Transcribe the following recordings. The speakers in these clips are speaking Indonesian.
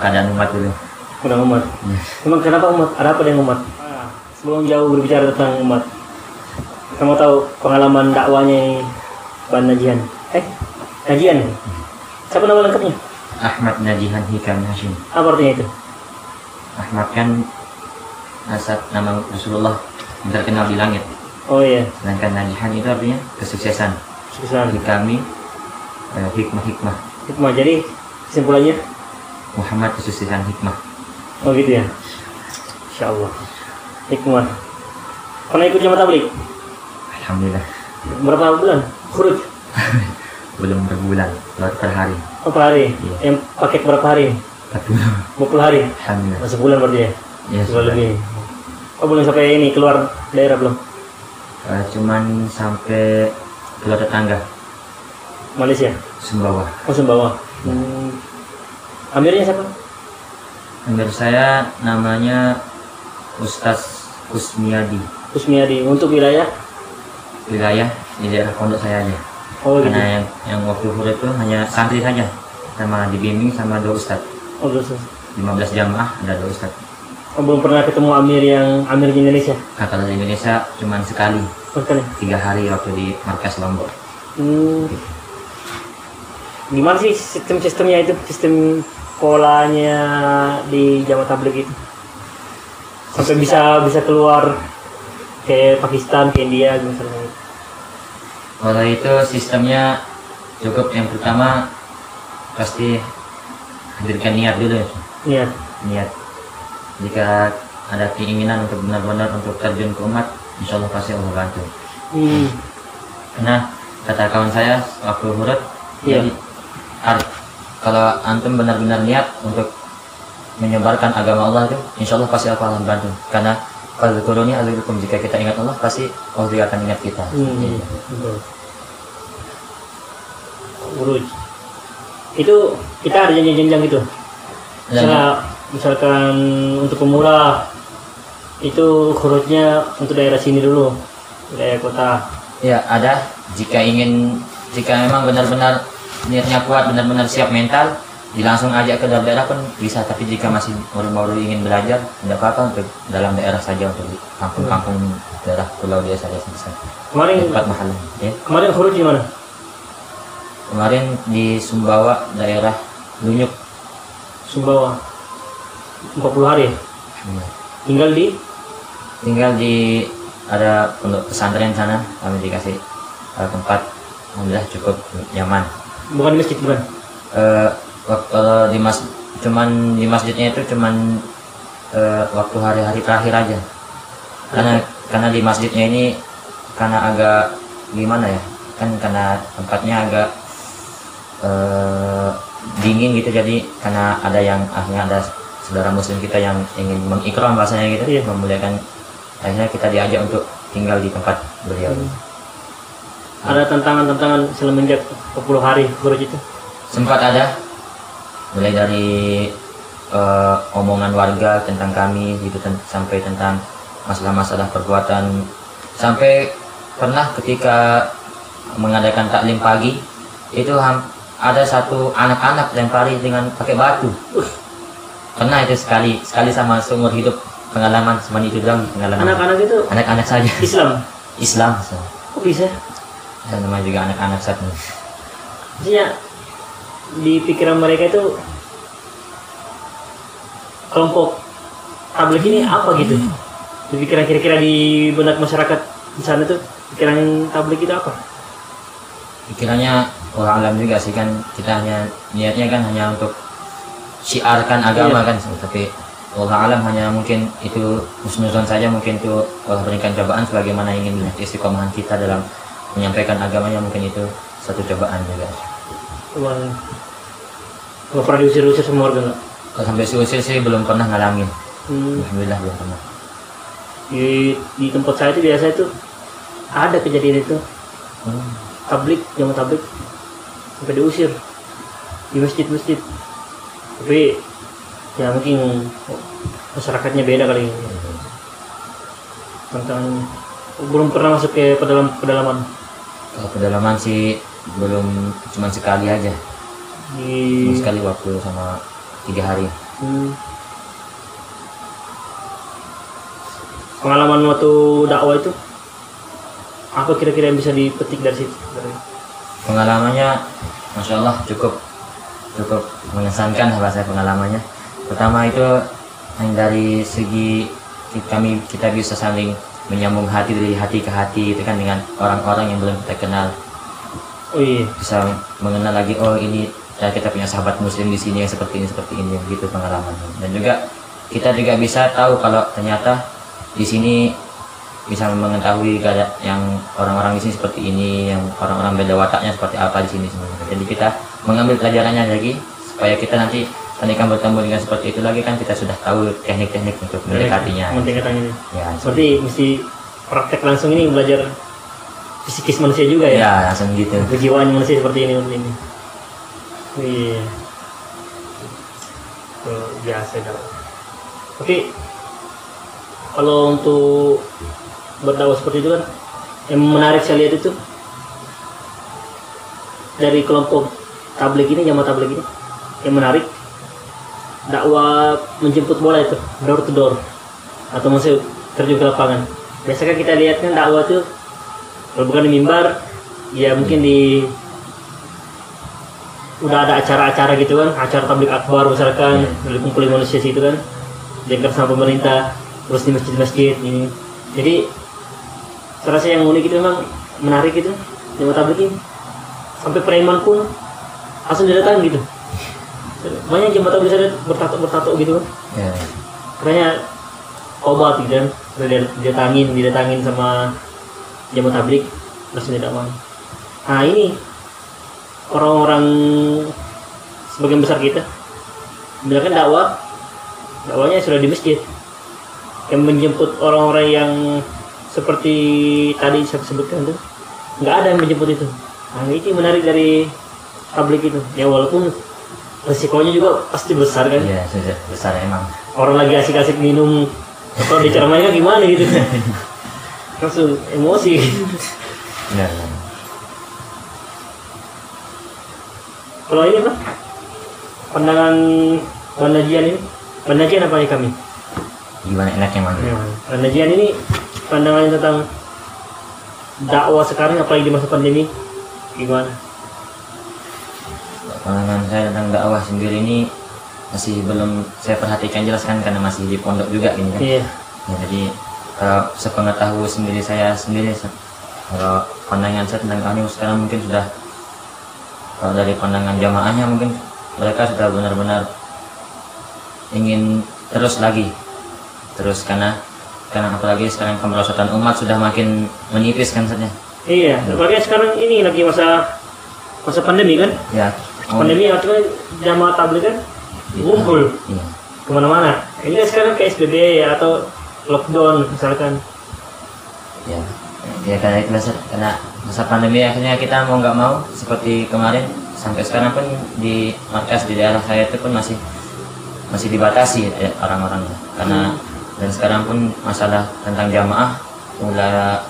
keadaan umat dulu. Kurang umat. Emang kenapa umat? Ada apa dengan umat? Sebelum jauh berbicara tentang umat, kamu tahu pengalaman dakwanya Ban Najihan? Najihan? Siapa nama lengkapnya? Ahmad Najihan Hikam Hashim. Apa artinya itu? Ahmad kan asal nama Rasulullah yang terkenal di langit. Oh iya. Sedangkan Najihan itu artinya kesuksesan. Kesuksesan. Di kami hikmah. Hikmah. Jadi kesimpulannya Muhammad kesuksesan hikmah. Oh gitu ya. Insyaallah. Hikmah. Pernah ikut jamaah tabligh? Alhamdulillah. Berapa bulan? Khuruj? Belum berbulan, per hari. Oh, per hari? Iya. Yang paket berapa hari? 40 hari? Alhamdulillah. Sebulan berarti ya? Ya, sebulan lebih. Oh, belum sampai ini keluar daerah belum? Cuman sampai keluar tetangga. Malaysia? Sumbawa. Oh, Sumbawa. Amirnya siapa? Amir saya namanya Ustaz Kusmiadi. Kusmiadi. Untuk wilayah Di daerah pondok saya aja. Oh gitu. Karena yang waktu huruf itu hanya santri saja, sama dibimbing sama 2 ustadz. Oh gitu. 15 jamaah ada 2 ustadz. Oh, belum pernah ketemu Amir yang Amir di Indonesia? Kalau di Indonesia cuma sekali. Sekali. 3 hari waktu di markas Lombok. Gimana sih sistemnya itu? Sistem polanya di jamaah tabligh itu? Sampai bisa keluar ke Pakistan, ke India misalnya. Kalau itu sistemnya cukup, yang pertama pasti hadirkan niat dulu ya. Niat. Jika ada keinginan untuk benar-benar untuk terjun ke umat, insya Allah pasti Allah bantu. Karena kata kawan saya waktu huruf, jadi kalau antum benar-benar niat untuk menyebarkan agama Allah itu, insya Allah pasti Allah bantu. Karena kalau turunnya azzukum, jika kita ingat Allah pasti Allah juga akan ingat kita. Uruj. Itu kita ada jenjang-jenjang gitu. Misalkan untuk pemula itu khurujnya untuk daerah sini dulu, daerah kota. Ya ada. Jika memang benar-benar niatnya kuat, benar-benar siap mental, langsung ajak ke daerah pun bisa. Tapi jika masih baru-baru ingin belajar, tidak apa-apa untuk dalam daerah saja, untuk di kampung-kampung daerah pulau dia saja bisa. Kemarin tempat mahal. Ya. Kemarin khuruj di mana? Kemarin di Sumbawa, daerah Lunyuk. Sumbawa. 40 hari. Tinggal di ada pondok pesantren sana, kami dikasih tempat, alhamdulillah cukup nyaman. Bukan di masjid, bukan? Kalau di masjidnya itu cuman waktu hari-hari terakhir aja. Karena di masjidnya ini karena agak gimana ya, kan karena tempatnya agak dingin gitu, jadi karena akhirnya ada saudara muslim kita yang ingin mengikram bahasanya gitu, memuliakan, akhirnya kita diajak untuk tinggal di tempat beliau. Ada tantangan semenjak 40 hari khuruj itu? Sempat ada, mulai dari omongan warga tentang kami gitu, sampai tentang masalah-masalah perbuatan, sampai pernah ketika mengadakan taklim pagi itu ada satu anak-anak lempari dengan pakai batu. Pernah itu sekali sama seumur hidup pengalaman, cuma itu doang pengalaman. Anak-anak itu? Anak-anak saja. Islam. Kok bisa? Ya, namanya juga anak-anak satu. Maksudnya di pikiran mereka itu kelompok tabligh ini apa gitu? Di pikiran kira-kira di benak masyarakat di sana tuh, pikiran tabligh itu apa? Pikirannya orang alam juga sih, kan kita niatnya kan hanya untuk syiarkan agama kan, tapi Allah alam hanya mungkin itu husnuzon saja, mungkin itu Allah berikan cobaan sebagaimana ingin melihat istiqomahan kita dalam menyampaikan agamanya, mungkin itu satu cobaan juga. Nggak pernah diusir-usir sama warga nggak? Kalau sampai diusir sih belum pernah ngalamin. Alhamdulillah belum pernah. Di tempat saya itu biasa itu ada kejadian itu. Jamaah tabligh sampai diusir di masjid. Tapi ya mungkin masyarakatnya beda kali. Tentang belum pernah masuk ke pedalaman. Kalau pedalaman sih belum, cuma sekali aja. Sekali waktu sama 3 hari. Pengalaman waktu dakwah itu apa kira-kira yang bisa dipetik dari situ? Pengalamannya, masya Allah cukup mengesankan bahasa pengalamannya. Pertama itu yang dari segi kita bisa saling menyambung hati dari hati ke hati itu kan dengan orang-orang yang belum kita kenal. Oh iya. Bisa mengenal lagi, oh ini kita punya sahabat muslim di sini yang seperti ini gitu pengalamannya. Dan juga kita juga bisa tahu kalau ternyata di sini bisa mengetahui yang orang-orang di sini seperti ini, yang orang-orang beda wataknya seperti apa di sini sebenarnya. Jadi kita mengambil pelajarannya lagi supaya kita nanti ketika bertemu dengan seperti itu lagi kan kita sudah tahu teknik-teknik untuk mendekatinya. Mendekatinya. Ya, seperti mesti praktek langsung ini belajar psikis manusia juga ya. Ya, langsung gitu. Kejiwaan manusia seperti ini. Iya. Biasa dong. Oke. Kalau untuk berdakwah seperti itu kan yang menarik saya lihat itu dari kelompok tabligh ini, jamaah tabligh ini yang menarik dakwah menjemput bola itu door to door atau masih terjun ke lapangan. Biasanya kita lihat kan dakwah itu kalau bukan di mimbar ya mungkin di udah ada acara-acara gitu kan, acara tabligh akbar misalkan kumpulin manusia situ kan diangkat sama pemerintah, terus di masjid-masjid ini. Jadi serasa yang unik itu memang menarik itu jamaah tabligh ini. Sampai preman pun langsung didatang gitu. Banyak jamaah tabligh saya bertato gitu kan. Ya. Katanya obat gitu kan. Didatangin sama jamaah tabligh langsung didatang. Nah ini orang-orang sebagian besar kita bilang dakwahnya sudah di masjid. Yang menjemput orang-orang yang seperti tadi saya sebutkan itu nggak ada yang menjemput itu. Nah ini menarik dari tabligh itu ya, walaupun resikonya juga pasti besar kan. Iya, besar emang. Orang lagi asik-asik minum atau diceramain gimana gitu langsung emosi. Ya. Kalau ini Pak, pandangan pendajian apa ya kami? Gimana enaknya mana? Pendajian ini pandangannya tentang dakwah sekarang apalagi di masa pandemi gimana? Pandangan saya tentang dakwah sendiri ini masih belum saya perhatikan jelas kan karena masih di pondok juga ini kan. Iya. Ya, jadi sepengetahuan saya sendiri kalau pandangan saya tentang ini sekarang mungkin sudah kalau dari pandangan jamaahnya mungkin mereka sudah benar-benar ingin terus karena apalagi sekarang kemerosotan umat sudah makin menipis kan saja. Iya, apalagi sekarang ini lagi masa pandemi kan? Ya. Pandemi artinya jamaah tabligh kan ngumpul kemana-mana. Ini sekarang kayak SBB ya, atau lockdown misalkan. Ya karena itu karena masa pandemi akhirnya kita mau nggak mau seperti kemarin sampai sekarang pun di markas di daerah saya itu pun masih dibatasi orang-orangnya karena dan sekarang pun masalah tentang jamaah mulai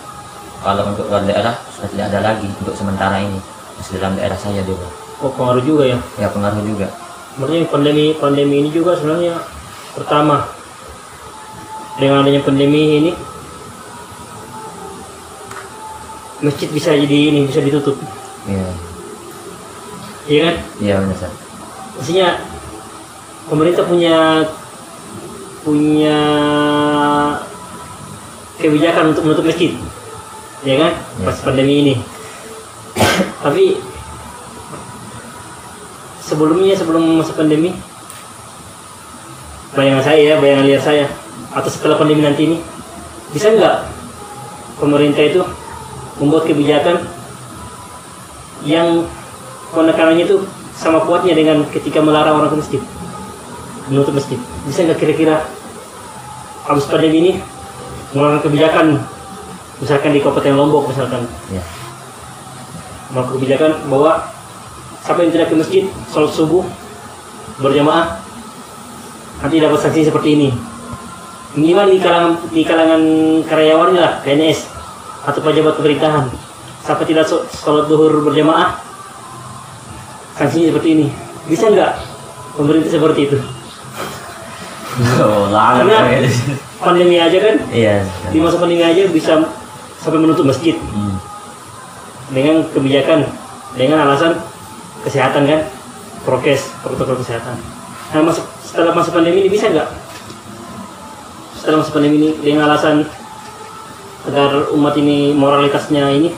kalau untuk luar daerah sudah tidak ada lagi untuk sementara ini masih dalam daerah saya juga. Oh pengaruh juga ya? Ya pengaruh juga. Sebenarnya pandemi ini juga sebenarnya pertama dengan adanya pandemi ini masjid bisa ditutup. Iya. Iya kan? Iya benar. Maksudnya pemerintah punya kebijakan untuk menutup masjid, ya kan? Pas pandemi ini. Tapi sebelum masa pandemi, bayangan liar saya, atau setelah pandemi nanti ini, bisa nggak pemerintah itu membuat kebijakan yang penekanannya itu sama kuatnya dengan ketika melarang orang ke masjid, menutup masjid? Bisa nggak kira-kira habis pandemi ini mengeluarkan kebijakan, misalkan di Kabupaten Lombok misalkan, melakukan kebijakan bahwa siapa yang tidak ke masjid sholat subuh berjamaah nanti dapat sanksi seperti ini. Minimal di kalangan karyawan lah, PNS atau pejabat pemerintahan, siapa tidak sholat zuhur berjamaah sanksinya seperti ini. Bisa nggak pemerintah seperti itu? Oh, lama. Karena pandemi aja kan, Iya. di masa pandemi aja bisa sampai menutup masjid dengan kebijakan, dengan alasan kesehatan kan, protokol kesehatan. Nah, setelah masa pandemi ini bisa nggak? Setelah masa pandemi ini dengan alasan agar umat ini moralitasnya ini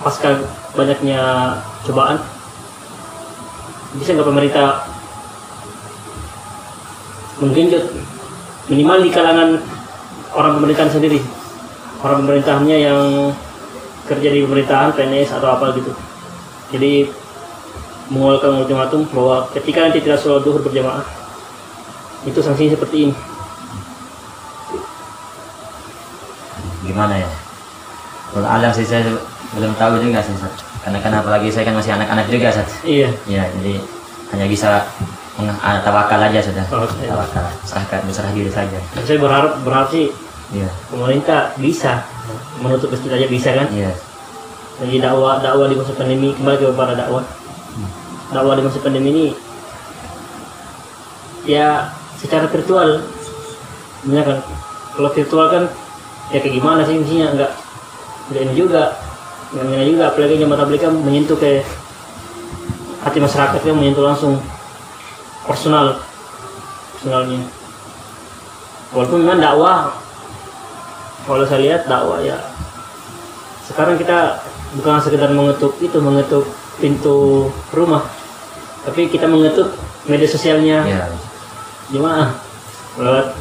pasca banyaknya cobaan, bisa nggak pemerintah menggenjot minimal di kalangan orang pemerintahan sendiri, orang pemerintahannya yang kerja di pemerintahan, PNS atau apa gitu, jadi mengeluarkan ultimatum bahwa ketika nanti tidak sholat duhur berjamaah itu sanksinya seperti ini. Gimana ya? Kalau alam sih saya belum tahu juga sih, Sat. Karena apalagi saya kan masih anak-anak juga, Sat. Iya. Ya, jadi hanya bisa tawakal aja sudah. Okay. Tawakal, berserah diri saja. Saya berharap sih Iya. pemerintah bisa menutup masjid aja bisa kan? Iya. Jadi dakwah di masa pandemi, kembali kepada dakwah. Dakwah di masa pandemi ini ya secara virtual, benar kan? Kalau virtual kan ya kayak gimana sih mestinya nggak ini juga, apalagi jamaah tabligh kan menyentuh ke hati masyarakat, kan menyentuh langsung personalnya. Walaupun memang dakwah, kalau saya lihat dakwah ya sekarang kita bukan sekedar mengetuk pintu rumah, tapi kita mengetuk media sosialnya. Iya. Gimana? Lewat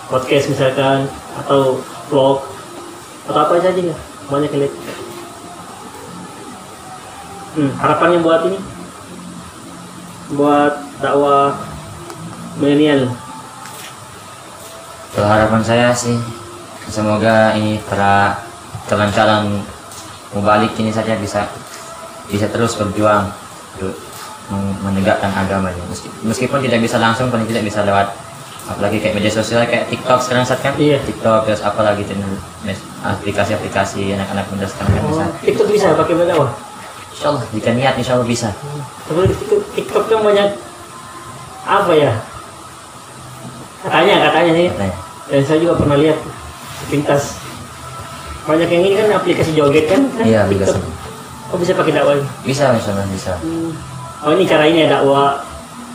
podcast misalkan, atau vlog, atau apa saja ya, banyak yang lihat. Harapannya buat ini, buat dakwah milenial. Kalau harapan saya sih semoga ini para calon-calon mubalik ini saja bisa terus berjuang untuk menegakkan agamanya, meskipun tidak bisa langsung, paling tidak bisa lewat apalagi kayak media sosial kayak TikTok sekarang, Sat, kan? Iya. TikTok terus apalagi itu aplikasi anak-anak muda sekarang kan bisa. TikTok bisa pakai dakwah? Insyaallah jika niat insyaallah bisa. Tapi di TikTok kan banyak apa ya? Katanya sih. Katanya. Dan saya juga pernah lihat sepintas. Banyak yang ini kan aplikasi joget kan? Iya, TikTok. Oh, bisa pakai dakwah? Bisa insyaallah bisa. Oh, ini cara ini ya, dakwah,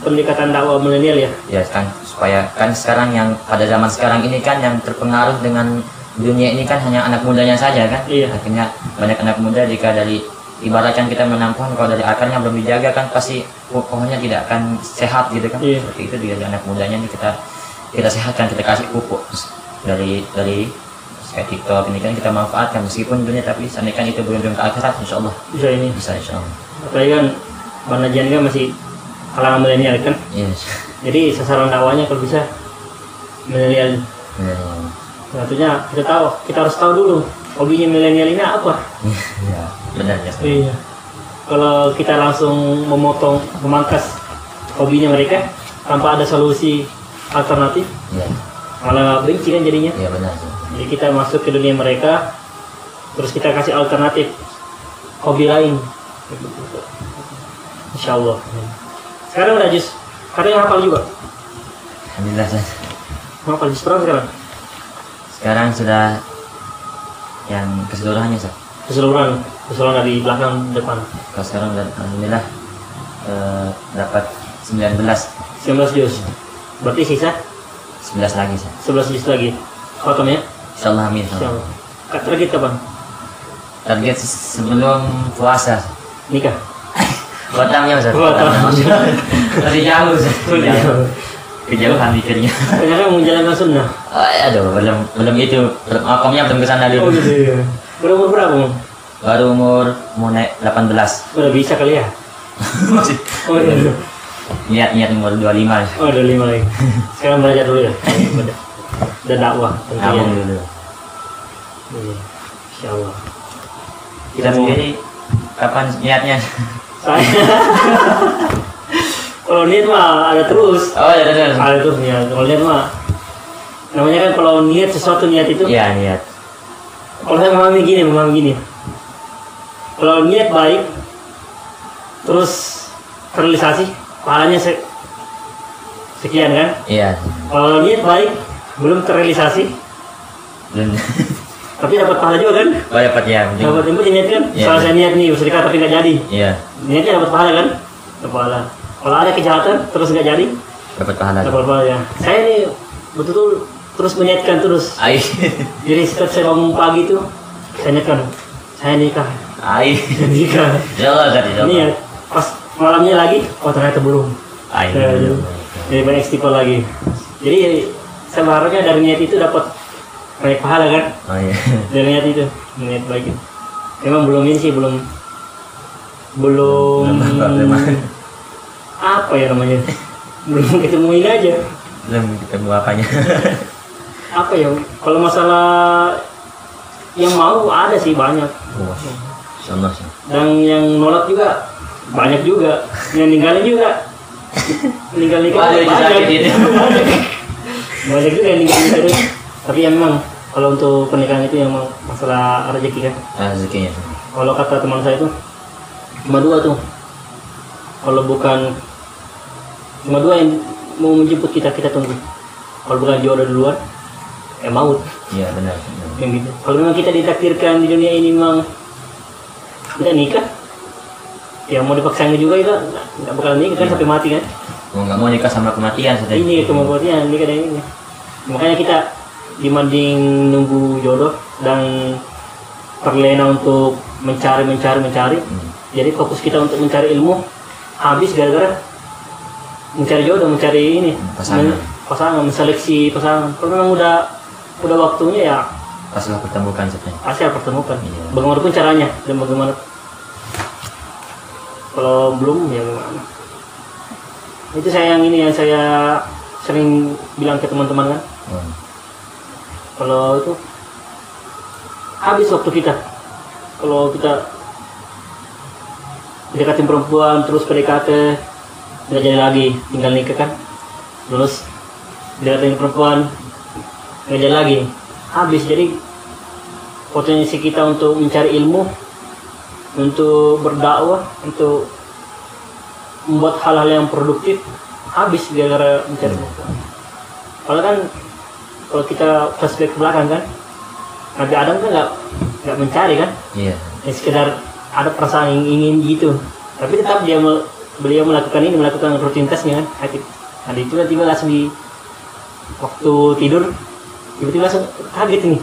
pendekatan dakwah milenial ya? Ya kan, supaya kan sekarang yang pada zaman sekarang ini kan yang terpengaruh dengan dunia ini kan hanya anak mudanya saja kan. Iya. Akhirnya banyak anak muda jika dari ibaratkan kita menanam pohon, kalau dari akarnya belum dijaga kan pasti pohonnya tidak akan sehat gitu kan. Iya. Seperti itu dari anak mudanya ini kita sehatkan, kita kasih pupuk dari kayak TikTok ini kan kita manfaatkan meskipun dunia, tapi seandainya itu belum ke akhirat insyaallah Bisa ini. bisa insyaallah. Apalagi kan Bang Najian kan masih kalangan milenial kan? Yes. Jadi sasaran dakwahnya kalau bisa milenial. Tentunya kita harus tahu dulu hobinya milenial ini apa. Ya, benar ya. Iya. Kalau kita langsung memangkas hobinya mereka tanpa ada solusi alternatif, Iya. malah benci kan jadinya. Iya benar. Jadi kita masuk ke dunia mereka, terus kita kasih alternatif hobi lain. Insya Allah. Sekarang udah jus, kadang hafal juga. Alhamdulillah. Hafal jus berapa sekarang? Sekarang sudah yang keseluruhannya, Sat. Keseluruhan dari belakang depan. Kalau sekarang alhamdulillah dapat 19 jus. Berarti sisa 11 lagi, Sat. 11 jus lagi. Khotamnya? Insyaallah amin. Insyaallah. Target kapan? Target sebelum puasa. Nikah. Khotamnya, Sat. Khotam. Tadi jauh, Sat. Kejauhan mikirnya. Ternyata menjalankan sunnah. Oh, aduh, belum itu. Makamnya belum kesana dulu. Oh gitu ya. Berumur berapa, Bang? Baru umur mau naik 18. Udah bisa kali ya? Masih. Oh iya. Niat umur 25. Oh, udah 5 lagi. Sekarang belajar dulu ya. Dan dakwah. Nabung dulu. Iya. Insyaallah. Kita sendiri kapan niatnya? Saya. Kalau niat mah ada terus. Oh, ya terus. Ada terus niat. Kalau niat mah namanya kan kalau niat sesuatu niat itu. Iya, niat. Kalau saya memahami gini. Kalau niat baik, terus terrealisasi, pahalanya sekian kan? Iya. Kalau niat baik belum terrealisasi, Dan tapi dapat pahala juga kan? oh dapat ya. Dapat yang penting niat kan? Iya. Soal saya niat nih bersedekah tapi nggak jadi, Iya. niatnya dapat pahala kan? Dapat pahala. Kalau ada kejahatan terus nggak jadi, Dapat pahala. dapat pahala ya. Saya nih betul-betul terus menyiapkan terus. Ai. Jadi setiap saya bangun pagi itu saya niatkan, saya nikah, Ai. nikah. Jalan tadi jalan. Niat. Pas malamnya lagi, oh ternyata belum. Ai. Jadi banyak istighfar lagi. Jadi saya berharapnya dari niat itu dapat banyak pahala kan? Oh iya. Dari niat itu, niat baik itu. Memang belum ini sih, belum apa ya namanya? Belum ketemuin aja. Belum ketemu apanya. Apa ya? Kalau masalah yang mau ada sih banyak. Wah. Sama sih. Dan yang nolak juga banyak juga. Yang ninggalin juga. Ninggalin Banyak disakitin. Banyak juga yang ninggalin terus. Tapi yang memang kalau untuk pernikahan itu yang memang masalah rezeki kan. Rezekinya. Kalau kata teman saya itu cuma dua tuh. Kalau bukan cuma dua yang mau menjemput kita, kita tunggu. Kalau bukan jodoh duluan, ya maut. Iya benar. Yang gitu. Kalau memang kita ditakdirkan di dunia ini memang nggak nikah, ya mau dipaksain juga itu nggak bakal nikah kan sampai mati kan. Mau nggak mau nikah sama kematian saja. Ini kematian nikah dan ini. Makanya kita dibanding nunggu jodoh dan terlena untuk mencari. Jadi fokus kita untuk mencari ilmu habis gara-gara mencari jodoh, mencari ini pasangan, menseleksi pasangan. Kalau memang udah waktunya ya Paslah pertemukan saja. pasti harus pertemukan. Iya. Bagaimanapun caranya dan bagaimana. Kalau belum ya gimana. Itu yang saya sering bilang ke teman-teman kan. Kalau itu habis waktu kita. Kalau kita deketin perempuan terus PDKT nggak jadi lagi, tinggal nikah kan. Terus deketin perempuan nggak jadi lagi, habis. Jadi potensi kita untuk mencari ilmu, untuk berdakwah, untuk membuat hal-hal yang produktif habis gara-gara mencari perempuan. Kalau kan kalau kita flashback ke belakang kan, Nabi Adam kan nggak mencari kan, Iya. ya sekedar ada perasaan yang ingin gitu, tapi tetap beliau melakukan rutinitasnya kan. Nah tiba-tiba langsung di waktu tidur tiba-tiba langsung kaget nih,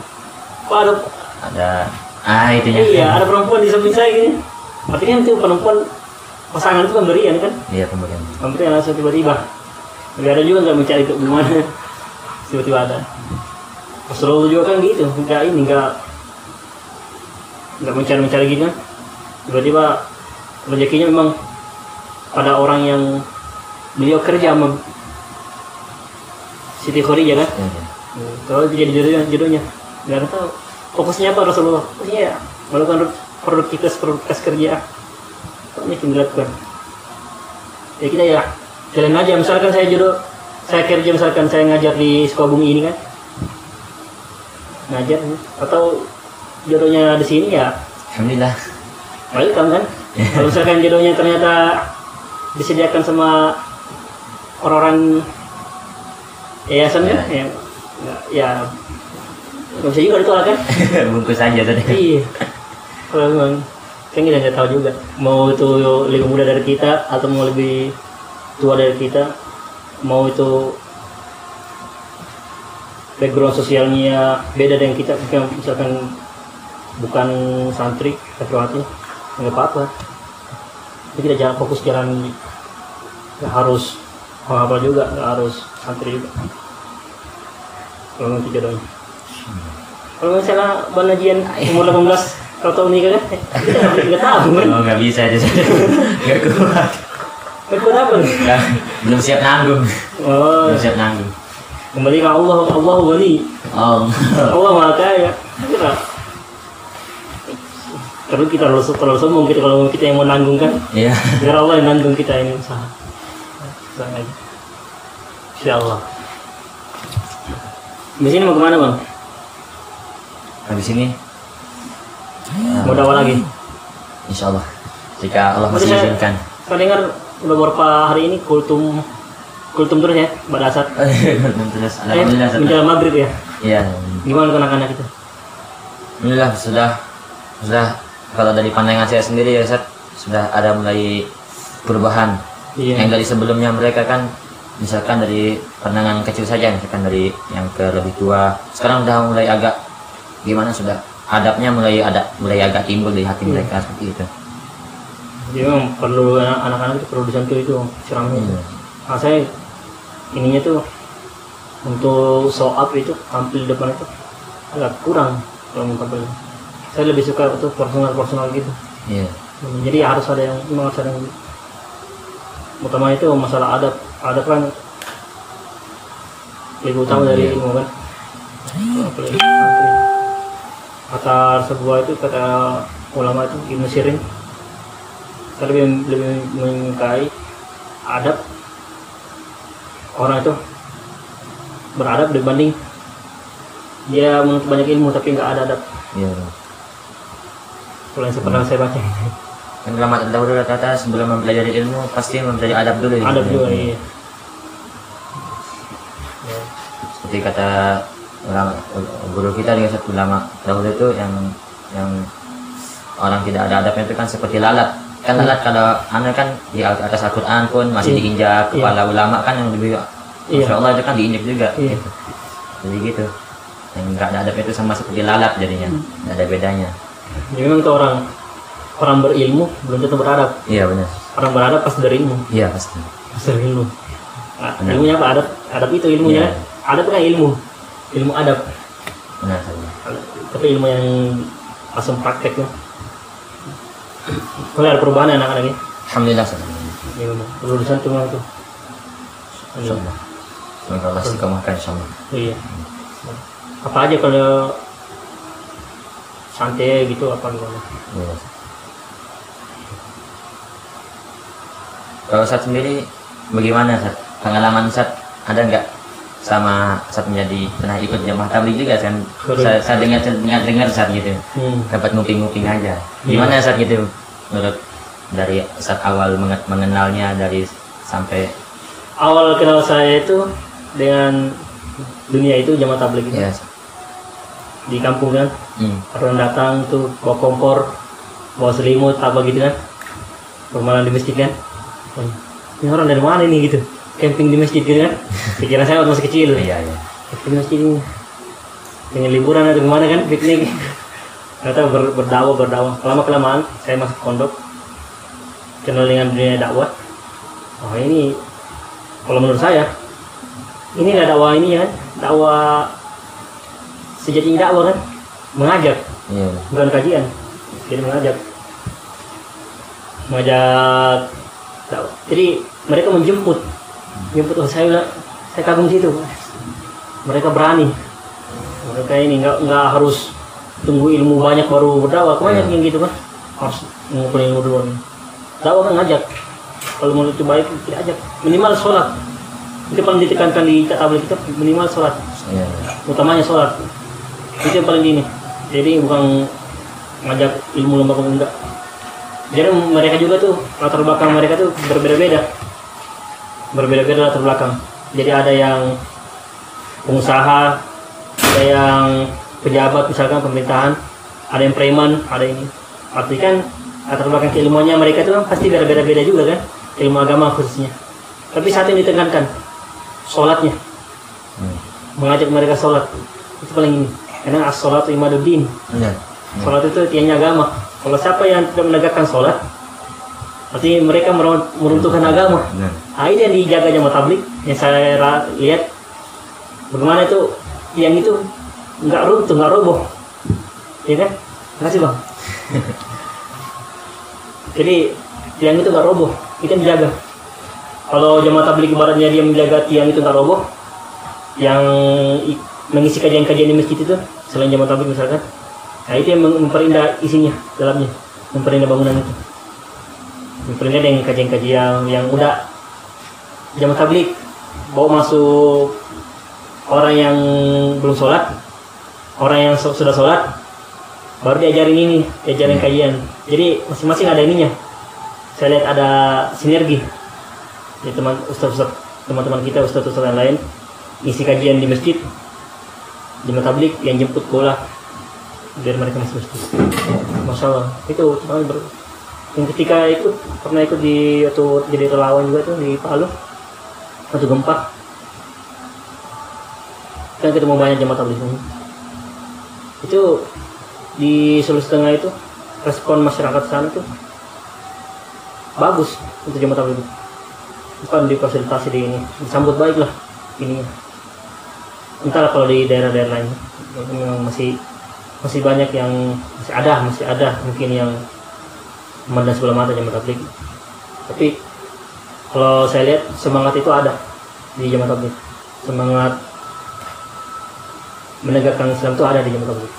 kok Ada itunya. iya ada perempuan di samping saya gini. Artinya itu perempuan pasangan itu pemberian kan, Iya pemberian. langsung tiba-tiba. Nggak ada juga nggak mencari ke gimana, tiba-tiba ada. Rasulullah juga kan gitu, nggak mencari gitu kan. Tiba-tiba rezekinya memang pada orang yang beliau kerja sama Siti Khadijah kan. Iya. Kalau itu jadi jodohnya nggak tahu fokusnya apa Rasulullah. Fokusnya ya melakukan produktivitas kerja apa yang dilakukan. Ya kita ya jalan aja. Misalkan saya kerja, misalkan saya ngajar di Sukabumi ini kan, ngajar atau jodohnya di sini ya Alhamdulillah. welcome kan. Kalau misalkan jodohnya ternyata disediakan sama orang-orang yayasan kan, ya nggak bisa juga ditolak kan. Bungkus aja tadi. Iya. Kalau memang kan kita nggak tahu juga mau itu lebih muda dari kita atau mau lebih tua dari kita, mau itu background sosialnya beda dengan kita, misalkan bukan santri santriwati, nggak apa-apa. Jadi kita jangan fokus jalan, nggak harus apa juga, nggak harus santri juga. Kalau nanti jodohnya. Kalau misalnya banajian umur 18 kalau tahun nikah kan, kita nggak tahu kan. Oh nggak bisa aja. Nggak kuat. Nggak kuat apa? Nggak, belum siap nanggung. Oh, Belum siap nanggung. kembali ke Allah wali. Allah maha kaya. Terus kita terlalu sombong kita kalau kita yang mau nanggung kan. Iya. Biar Allah yang nanggung kita ini usaha. Usaha aja. Insyaallah. Di sini mau kemana bang? Habis ini Mau dakwah lagi? Insyaallah jika Allah masih Saya izinkan. dengar udah beberapa hari ini kultum kultum terus ya, pada asar. Terus alhamdulillah menjelang maghrib ya. Iya. Gimana anak-anak itu? Alhamdulillah sudah kalau dari pandangan saya sendiri ya Ustaz, sudah ada mulai perubahan. Iya. Yang dari sebelumnya mereka kan misalkan dari pandangan kecil saja, misalkan dari yang ke lebih tua, sekarang udah mulai agak gimana, sudah adabnya mulai agak timbul di hati mereka seperti itu. Jadi memang perlu anak-anak itu perlu disentuh itu ceramahnya. Nah, saya ininya tuh untuk show up itu tampil di depan itu agak kurang kalau mau tampil. Saya lebih suka itu personal gitu. Iya. Jadi harus ada yang utama itu masalah adab kan lebih utama dari ilmu kan. Kata sebuah itu kata ulama itu Ibnu Sirin, saya lebih menyukai adab orang itu beradab dibanding dia menuntut banyak ilmu tapi nggak ada adab. Iya. Kalau yang pernah saya baca. Kan ulama terdahulu kata sebelum mempelajari ilmu pasti mempelajari adab dulu. Adab juga, iya. Seperti kata ulama, guru kita juga satu ulama dahulu itu yang orang tidak ada adabnya itu kan seperti lalat. Kan lalat kalau anak kan di atas Al-Quran pun masih diinjak, kepala ulama kan yang lebih Masya Allah itu kan diinjak juga. Gitu. Jadi gitu. Yang nggak ada adabnya itu sama seperti lalat jadinya, nggak ada bedanya. Jadi memang tuh orang berilmu belum tentu beradab. Iya benar. Orang beradab pasti dari ilmu. Iya pasti. Pasti dari ilmu. Nah, ilmunya apa? Adab itu ilmunya. Adab kan ilmu adab. Benar saja. Tapi ilmu yang langsung praktek tuh. Kalau ada perubahan anak-anak ini. Alhamdulillah saja. Iya benar. Lulusan tuh tuh. Insyaallah. Semoga Allah istiqomahkan insyaallah. Iya. Apa aja kalau santai gitu apa gimana? Iya. Kalau Ustaz sendiri bagaimana Ustaz? Pengalaman Ustaz ada nggak sama Ustaz menjadi pernah ikut jamaah tabligh juga kan? Saya dengar Ustaz gitu. Dapat nguping-nguping aja. Gimana Ustaz gitu? Menurut dari Ustaz awal mengenalnya dari sampai awal kenal saya itu dengan dunia itu jamaah tabligh itu. Yes. Di kampung kan. Orang datang tuh bawa kompor, bawa selimut apa gitu kan. Permalan di masjid kan. Ini orang dari mana ini gitu, camping di masjid gitu kan. Pikiran saya waktu masih kecil. Iya. Camping di masjid ini pengen liburan atau gimana kan, piknik. Ternyata berdakwah. Lama-kelamaan saya masuk pondok, kenal dengan dunia dakwah. Oh ini kalau menurut saya ini nggak dakwah ini kan, dakwah sejatinya dakwah kan, mengajak, bukan kajian. Jadi mengajak jadi mereka menjemput saya kagum situ, mereka berani, mereka ini nggak harus tunggu ilmu banyak baru berdakwah, banyak yang gitu kan, harus mengumpulkan ilmu dulu. Dakwah kan ngajak, kalau mau itu baik kita ajak, minimal sholat itu paling ditekankan di tabligh kita, minimal sholat, utamanya sholat itu yang paling ini. Jadi bukan ngajak ilmu lomba enggak. Jadi mereka juga tuh latar belakang mereka tuh berbeda-beda latar belakang. Jadi ada yang pengusaha, ada yang pejabat misalkan pemerintahan, ada yang preman, ada ini. Artinya kan latar belakang keilmuannya mereka tuh kan pasti beda-beda juga kan, ilmu agama khususnya. Tapi satu yang ditekankan, sholatnya, mengajak mereka sholat itu paling ini. Karena as-sholatu imaduddin. Sholat itu tiangnya agama. Kalau siapa yang tidak menegakkan sholat, artinya mereka meruntuhkan agama. Nah, ini yang dijaga jamaah tabligh. Yang saya lihat, bagaimana itu tiang itu nggak runtuh, nggak roboh, ya kan? Terima kasih bang. Jadi tiang itu nggak roboh, itu yang dijaga. Kalau jamaah tabligh ibaratnya dia menjaga tiang itu nggak roboh, yang mengisi kajian-kajian di masjid itu selain jamaah tabligh misalkan. Nah itu yang memperindah isinya dalamnya, memperindah bangunan itu, memperindah dengan kajian-kajian yang udah jamaah tabligh bawa masuk orang yang belum sholat, orang yang sudah sholat, baru diajarin ini, diajarin kajian. Jadi masing-masing ada ininya. Saya lihat ada sinergi di teman ustaz-ustaz teman-teman kita ustadz-ustadz yang lain isi kajian di masjid, jemaah tabligh yang jemput bola biar mereka masuk masjid. Masya Allah itu yang ketika pernah ikut di atau jadi relawan juga tuh di Palu waktu gempa kan ketemu banyak jemaah tabligh itu di Sulawesi Tengah itu respon masyarakat sana tuh bagus untuk jemaah tabligh bukan difasilitasi di ini disambut baik lah ininya entahlah kalau di daerah-daerah lain memang masih banyak yang masih ada mungkin yang memandang sebelah mata jemaah tabligh tapi kalau saya lihat semangat itu ada di jemaah tabligh semangat menegakkan Islam itu ada di jemaah tabligh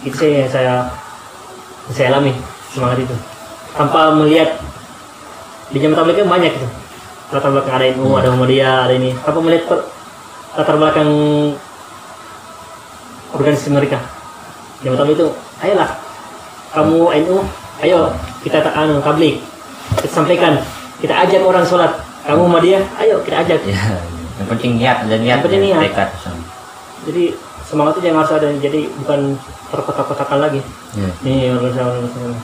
itu saya alami semangat itu tanpa melihat di jemaah tabligh kan banyak itu latar belakang ada NU, ada Muhammadiyah, ada ini tanpa melihat latar belakang organisasi mereka jemaah tabligh itu ayolah kamu NU ayo kita tabligh kita sampaikan kita ajak orang sholat kamu Muhammadiyah ayo kita ajak ya, yang penting niat dan niat tekad jadi semangat itu yang harus ada jadi bukan terkotak-kotakan lagi ini organisasi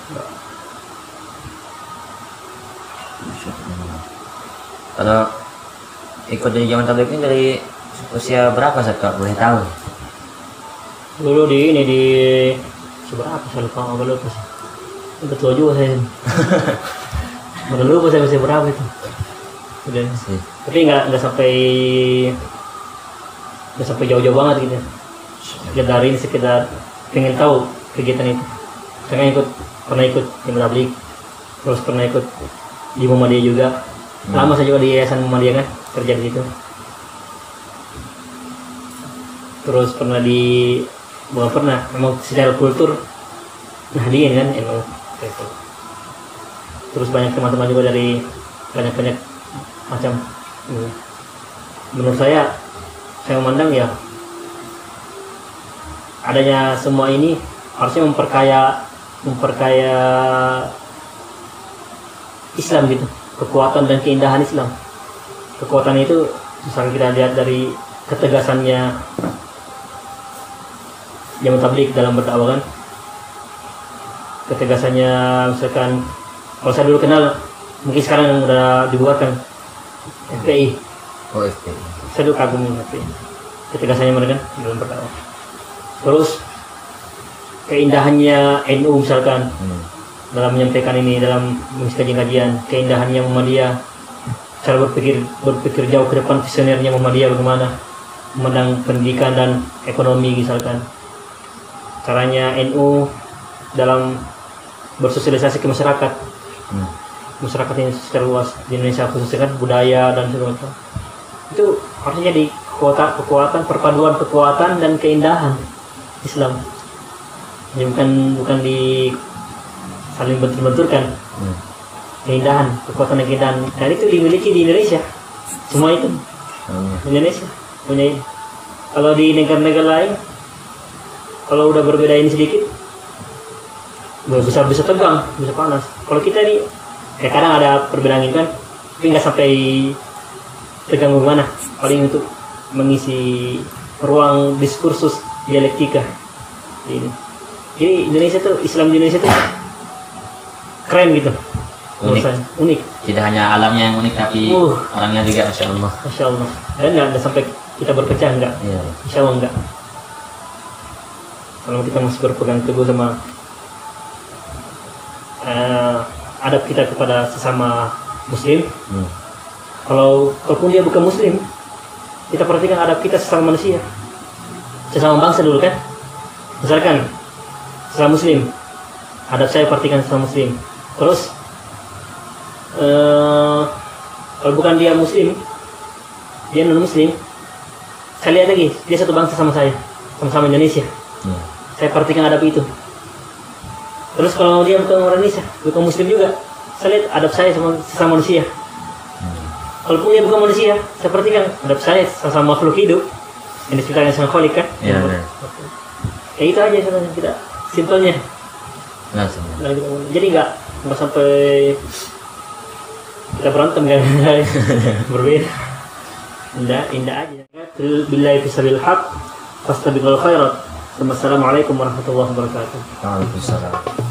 kalau ikut di jemaah tabligh ini dari usia berapa Ustaz kalau boleh tahu? Dulu di seberapa saya lupa sih. Udah tua juga saya. Udah lupa saya usia berapa itu. Udah sih. Tapi nggak sampai jauh-jauh banget gitu. Sekedar pengen tahu kegiatan itu. Saya pernah ikut jemaah tabligh, terus pernah ikut di Muhammadiyah juga. Lama saya juga di Yayasan Muhammadiyah kan kerja di situ. Terus bukan pernah memang secara kultur Nahdien kan emang gitu. Terus banyak teman-teman juga dari banyak macam. Menurut saya memandang ya adanya semua ini harusnya memperkaya Islam gitu, kekuatan dan keindahan Islam. Kekuatan itu misalnya kita lihat dari ketegasannya jemaah tabligh dalam berdakwah kan, ketegasannya misalkan kalau saya dulu kenal mungkin sekarang udah dibuatkan FPI. FPI. Saya dulu kagum FPI, ketegasannya mereka dalam berdakwah. Terus keindahannya NU misalkan dalam menyampaikan ini, dalam mengisi kajian, keindahannya Muhammadiyah, cara berpikir jauh ke depan, visionernya Muhammadiyah bagaimana memandang pendidikan dan ekonomi misalkan, caranya NU dalam bersosialisasi ke masyarakat, masyarakat ini secara luas di Indonesia khususnya kan budaya dan sebagainya. Itu harusnya jadi kekuatan perpaduan kekuatan dan keindahan Islam. Ya, bukan di saling bentur-benturkan. Keindahan, kekuatan dan keindahan. Dan itu dimiliki di Indonesia. Semua itu. Indonesia punya ini. Kalau di negara-negara lain, kalau udah berbeda ini sedikit, bisa tegang, bisa panas. Kalau kita ini, kadang ada perbedaan ini kan, tapi nggak sampai tegang bagaimana. Paling untuk mengisi ruang diskursus dialektika. Ini. Jadi Indonesia tuh, Islam di Indonesia tuh keren gitu. Unik. Tidak hanya alamnya yang unik, tapi orangnya juga, Masya Allah. Dan nggak ada sampai kita berpecah, enggak. Insya Allah enggak. Kalau kita masih berpegang teguh sama adab kita kepada sesama Muslim. Kalaupun dia bukan Muslim, kita perhatikan adab kita sesama manusia, sesama bangsa dulu kan. Misalkan sesama Muslim, adab saya perhatikan sesama Muslim. Terus kalau bukan dia Muslim, dia non Muslim, saya lihat lagi dia satu bangsa sama saya, sama-sama Indonesia. Saya perhatikan adab itu. Terus kalau dia bukan orang Indonesia, bukan Muslim juga, saya lihat adab saya sama manusia. Kalaupun dia bukan manusia, saya perhatikan adab saya sama makhluk hidup yang diciptakan sama Khalik kan. Ya itu aja sebenarnya kita simpelnya. Jadi nggak sampai kita berantem kan. Berbeda. Indah aja. Billahi fisabilil haq fastabiqul khairat. Wassalamualaikum warahmatullahi wabarakatuh. Waalaikumsalam.